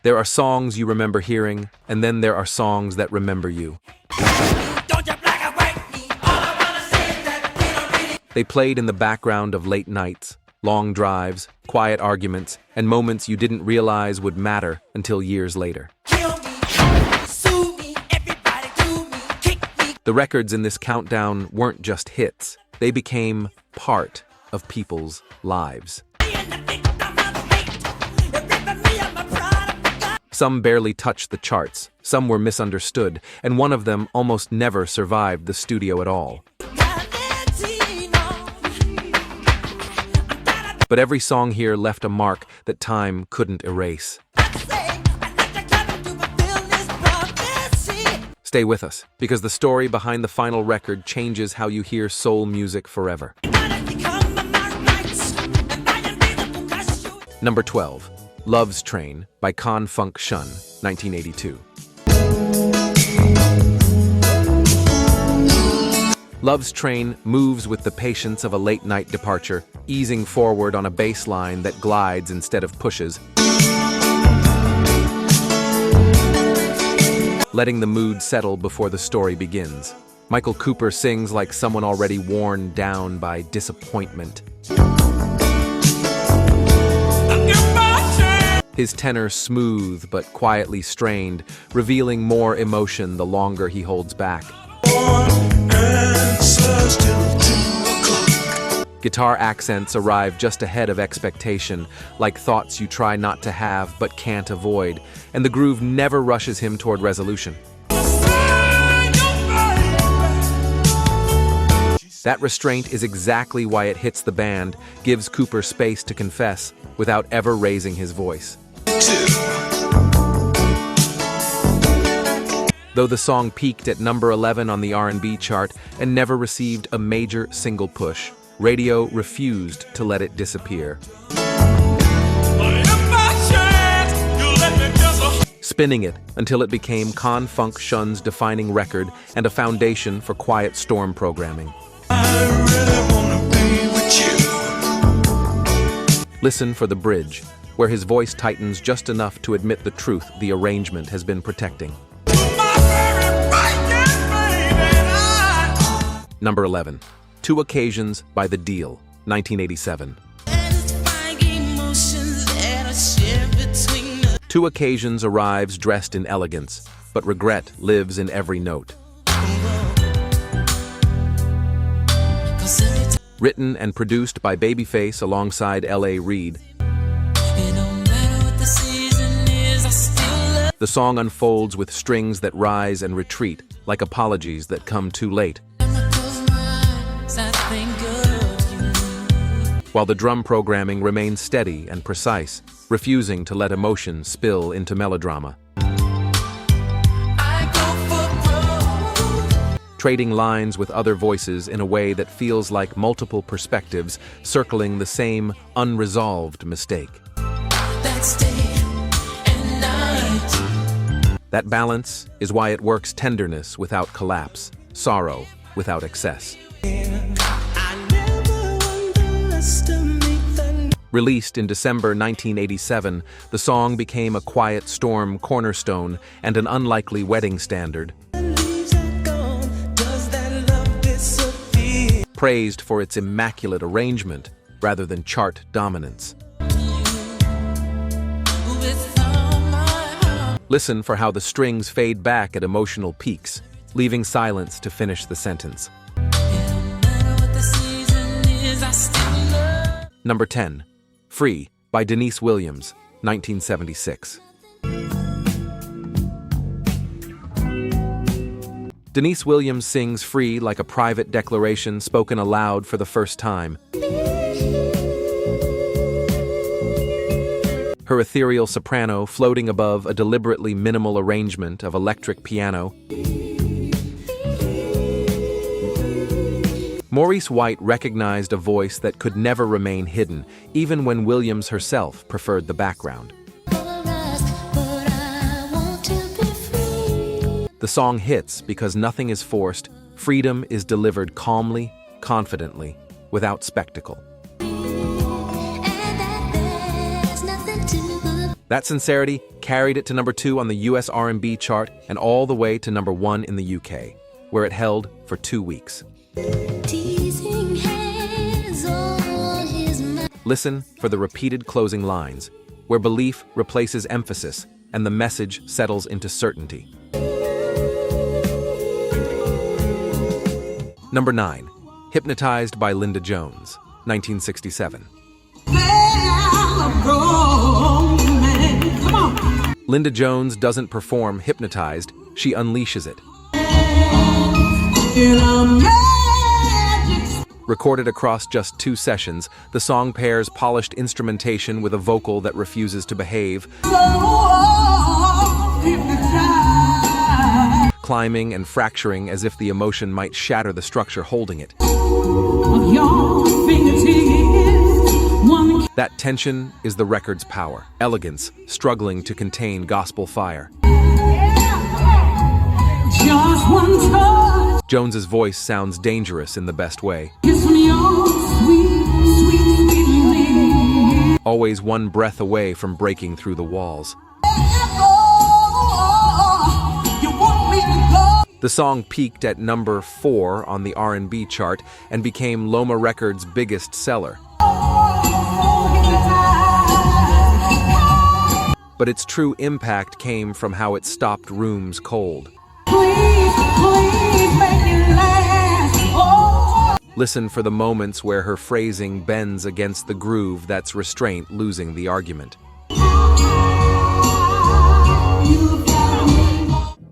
There are songs you remember hearing, and then there are songs that remember you. They played in the background of late nights, long drives, quiet arguments, and moments you didn't realize would matter until years later. The records in this countdown weren't just hits. They became part of people's lives. Some barely touched the charts, some were misunderstood, and one of them almost never survived the studio at all. But every song here left a mark that time couldn't erase. Stay with us, because the story behind the final record changes how you hear soul music forever. Number 12. Love's Train by Funk Shun, 1982. Love's Train moves with the patience of a late-night departure, easing forward on a bass line that glides instead of pushes, letting the mood settle before the story begins. Michael Cooper sings like someone already worn down by disappointment. His tenor smooth but quietly strained, revealing more emotion the longer he holds back. Guitar accents arrive just ahead of expectation, like thoughts you try not to have but can't avoid, and the groove never rushes him toward resolution. That restraint is exactly why it hits the band, gives Cooper space to confess without ever raising his voice. Though the song peaked at number 11 on the R&B chart and never received a major single push, radio refused to let it disappear. Spinning it until it became Funk Shun's defining record and a foundation for quiet storm programming. Listen for the bridge, where his voice tightens just enough to admit the truth the arrangement has been protecting. Number 11. Two Occasions by the Deele, 1987. Two Occasions arrives dressed in elegance, but regret lives in every note. Written and produced by Babyface alongside L.A. Reid, the song unfolds with strings that rise and retreat, like apologies that come too late. While the drum programming remains steady and precise, refusing to let emotion spill into melodrama. Trading lines with other voices in a way that feels like multiple perspectives circling the same unresolved mistake. That balance is why it works tenderness without collapse, sorrow without excess. Released in December 1987, the song became a quiet storm cornerstone and an unlikely wedding standard. Praised for its immaculate arrangement rather than chart dominance. Listen for how the strings fade back at emotional peaks, leaving silence to finish the sentence. Number 10. Free by Deniece Williams, 1976. Deniece Williams sings Free like a private declaration spoken aloud for the first time. Her ethereal soprano floating above a deliberately minimal arrangement of electric piano. Maurice White recognized a voice that could never remain hidden, even when Williams herself preferred the background. The song hits because nothing is forced, freedom is delivered calmly, confidently, without spectacle. That sincerity carried it to number 2 on the US R&B chart and all the way to number 1 in the UK, where it held for 2 weeks. Listen for the repeated closing lines, where belief replaces emphasis and the message settles into certainty. Number 9. Hypnotized by Linda Jones, 1967. Linda Jones doesn't perform Hypnotized, she unleashes it. Recorded across just 2 sessions, the song pairs polished instrumentation with a vocal that refuses to behave, climbing and fracturing as if the emotion might shatter the structure holding it. That tension is the record's power, elegance struggling to contain gospel fire. Jones's voice sounds dangerous in the best way. Always one breath away from breaking through the walls. The song peaked at number 4 on the R&B chart and became Loma Records' biggest seller. But its true impact came from how it stopped rooms cold. Please make it last. Oh. Listen for the moments where her phrasing bends against the groove that's restraint losing the argument.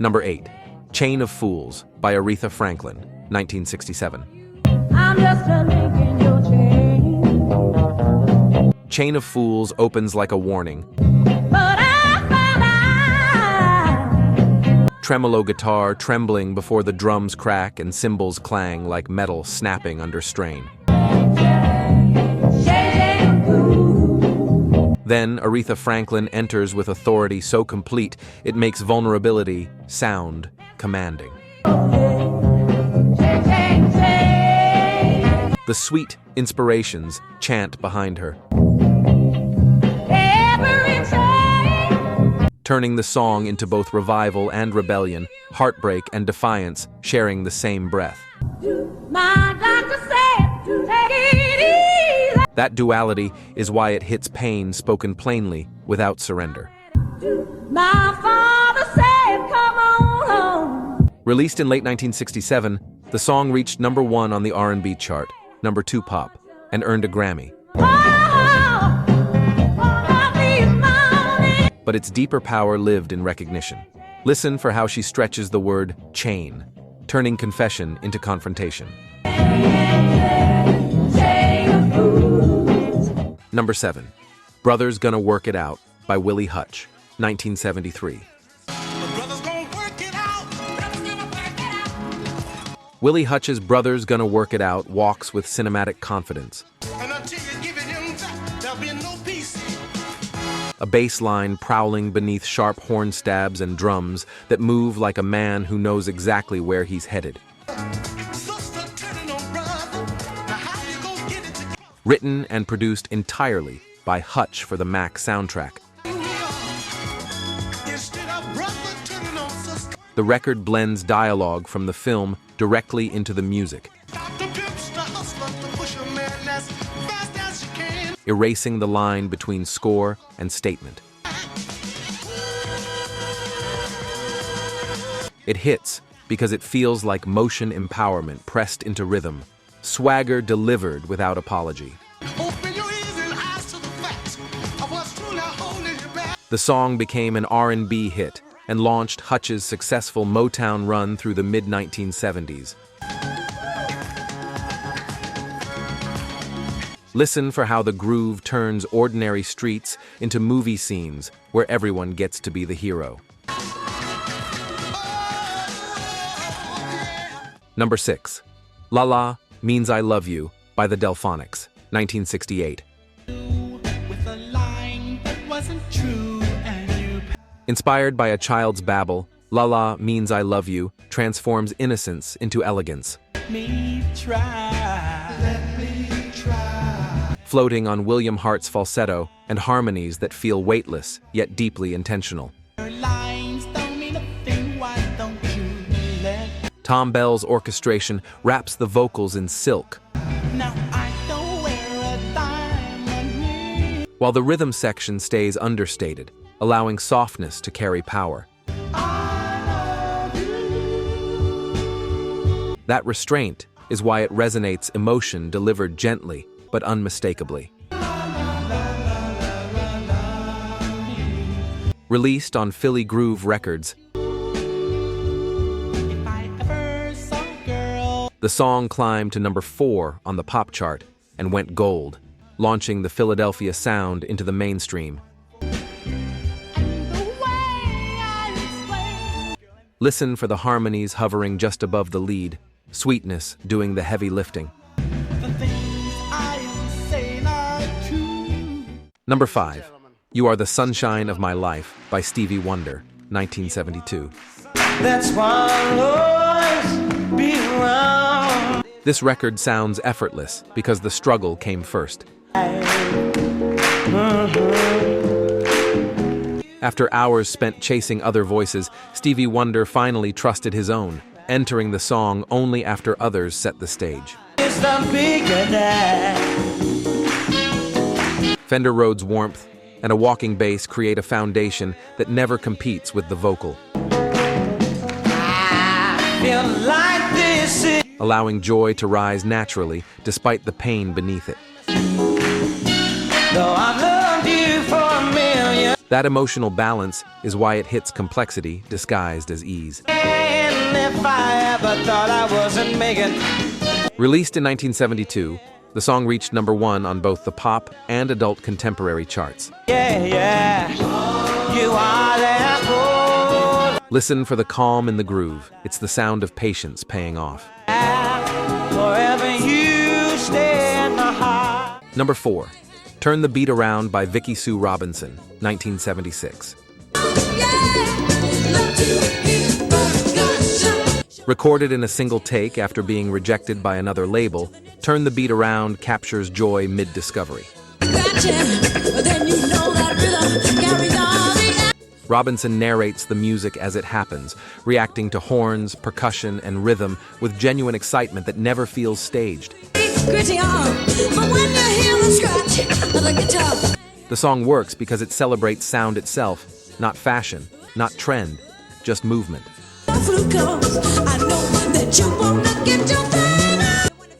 Number 8. Chain of Fools by Aretha Franklin, 1967. I'm just a link in your chain. Chain of Fools opens like a warning. But I found out. Tremolo guitar trembling before the drums crack and cymbals clang like metal snapping under strain. Then Aretha Franklin enters with authority so complete it makes vulnerability sound commanding. The sweet inspirations chant behind her, turning the song into both revival and rebellion, heartbreak and defiance sharing the same breath. That duality is why it hits pain spoken plainly without surrender. My father said, "Come on home." Released in late 1967, the song reached number 1 on the R&B chart, number 2 pop, and earned a Grammy. But its deeper power lived in recognition. Listen for how she stretches the word chain, turning confession into confrontation. Number 7. Brothers Gonna Work It Out by Willie Hutch, 1973. Willie Hutch's Brothers Gonna Work It Out walks with cinematic confidence. A bass line prowling beneath sharp horn stabs and drums that move like a man who knows exactly where he's headed. Written and produced entirely by Hutch for the Mac soundtrack. The record blends dialogue from the film directly into the music, erasing the line between score and statement. It hits because it feels like motion empowerment pressed into rhythm, swagger delivered without apology. The song became an R&B hit and launched Hutch's successful Motown run through the mid-1970s. Listen for how the groove turns ordinary streets into movie scenes where everyone gets to be the hero. Number 6. La La Means I Love You by the Delphonics, 1968. Inspired by a child's babble, La La Means I Love You transforms innocence into elegance. Let me try. floating on William Hart's falsetto and harmonies that feel weightless yet deeply intentional. Tom Bell's orchestration wraps the vocals in silk, while the rhythm section stays understated, allowing softness to carry power. That restraint is why it resonates emotion delivered gently but unmistakably. Released on Philly Groove Records, the song climbed to number 4 on the pop chart and went gold, launching the Philadelphia sound into the mainstream. Listen for the harmonies hovering just above the lead, sweetness doing the heavy lifting. Number 5, You Are the Sunshine of My Life by Stevie Wonder, 1972. That's why I'll always be around. This record sounds effortless because the struggle came first. After hours spent chasing other voices, Stevie Wonder finally trusted his own, entering the song only after others set the stage. Fender Rhodes' warmth and a walking bass create a foundation that never competes with the vocal, allowing joy to rise naturally despite the pain beneath it. That emotional balance is why it hits complexity disguised as ease. Released in 1972, the song reached number 1 on both the pop and adult contemporary charts. Listen for the calm in the groove. It's the sound of patience paying off. Number 4, Turn the Beat Around by Vicki Sue Robinson, 1976. Recorded in a single take after being rejected by another label, Turn the Beat Around captures joy mid-discovery. Robinson narrates the music as it happens, reacting to horns, percussion, and rhythm with genuine excitement that never feels staged. The song works because it celebrates sound itself, not fashion, not trend, just movement.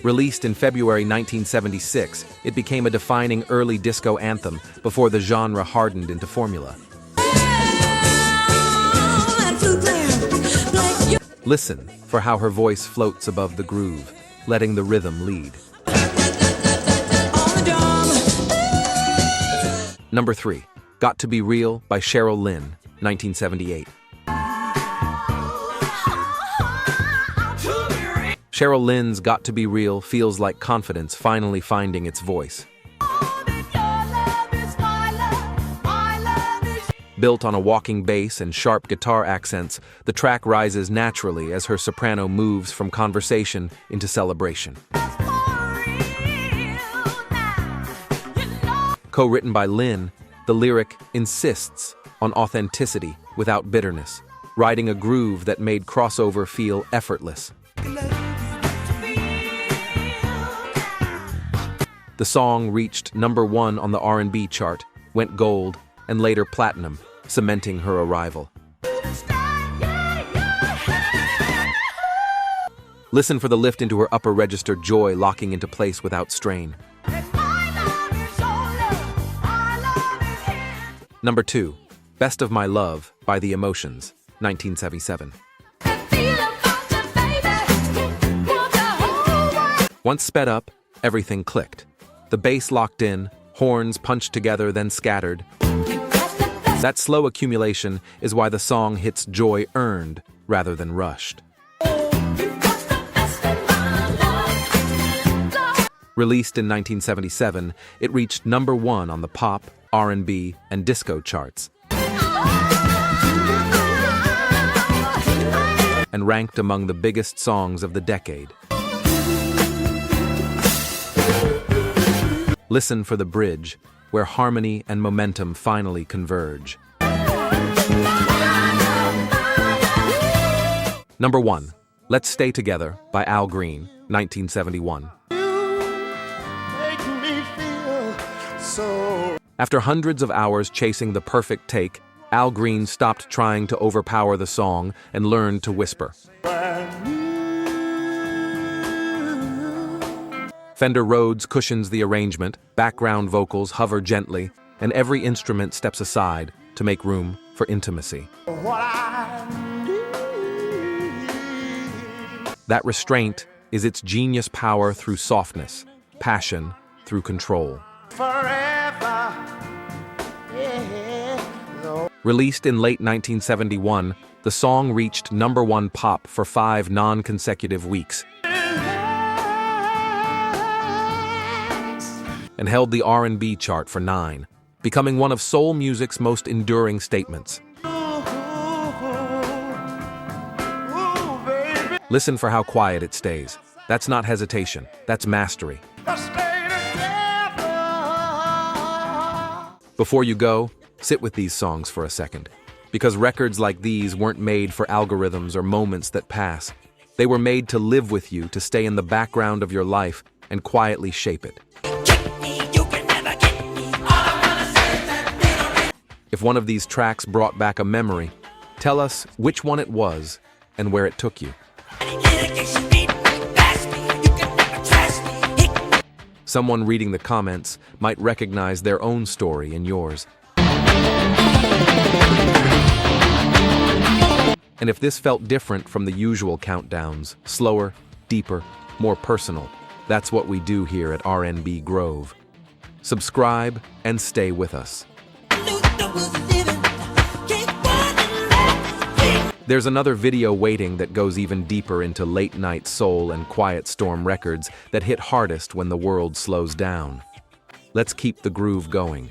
Released in February 1976, it became a defining early disco anthem before the genre hardened into formula. Listen for how her voice floats above the groove, letting the rhythm lead. Number 3, Got to Be Real by Cheryl Lynn, 1978. Cheryl Lynn's Got to Be Real feels like confidence finally finding its voice. Built on a walking bass and sharp guitar accents, the track rises naturally as her soprano moves from conversation into celebration. Co-written by Lynn, the lyric insists on authenticity without bitterness, riding a groove that made crossover feel effortless. The song reached number 1 on the R&B chart, went gold, and later platinum, cementing her arrival. Listen for the lift into her upper register, joy locking into place without strain. Number 2, Best of My Love by The Emotions, 1977. Once sped up, everything clicked. The bass locked in, horns punched together then scattered. That slow accumulation is why the song hits joy earned rather than rushed. Released in 1977, it reached number 1 on the pop, R&B, and disco charts, and ranked among the biggest songs of the decade. Listen for the bridge, where harmony and momentum finally converge. Number 1. Let's Stay Together by Al Green, 1971. After hundreds of hours chasing the perfect take, Al Green stopped trying to overpower the song and learned to whisper. Fender Rhodes cushions the arrangement, background vocals hover gently, and every instrument steps aside to make room for intimacy. That restraint is its genius power through softness, passion through control. Released in late 1971, the song reached #1 pop for 5 non-consecutive weeks and held the R&B chart for 9, becoming one of soul music's most enduring statements. Listen for how quiet it stays. That's not hesitation, that's mastery. Before you go, sit with these songs for a second, because records like these weren't made for algorithms or moments that pass. They were made to live with you, to stay in the background of your life and quietly shape it. If one of these tracks brought back a memory, tell us which one it was and where it took you. Someone reading the comments might recognize their own story in yours. And if this felt different from the usual countdowns, slower, deeper, more personal, that's what we do here at RnB Grove. Subscribe and stay with us. There's another video waiting that goes even deeper into late-night soul and quiet storm records that hit hardest when the world slows down. Let's keep the groove going.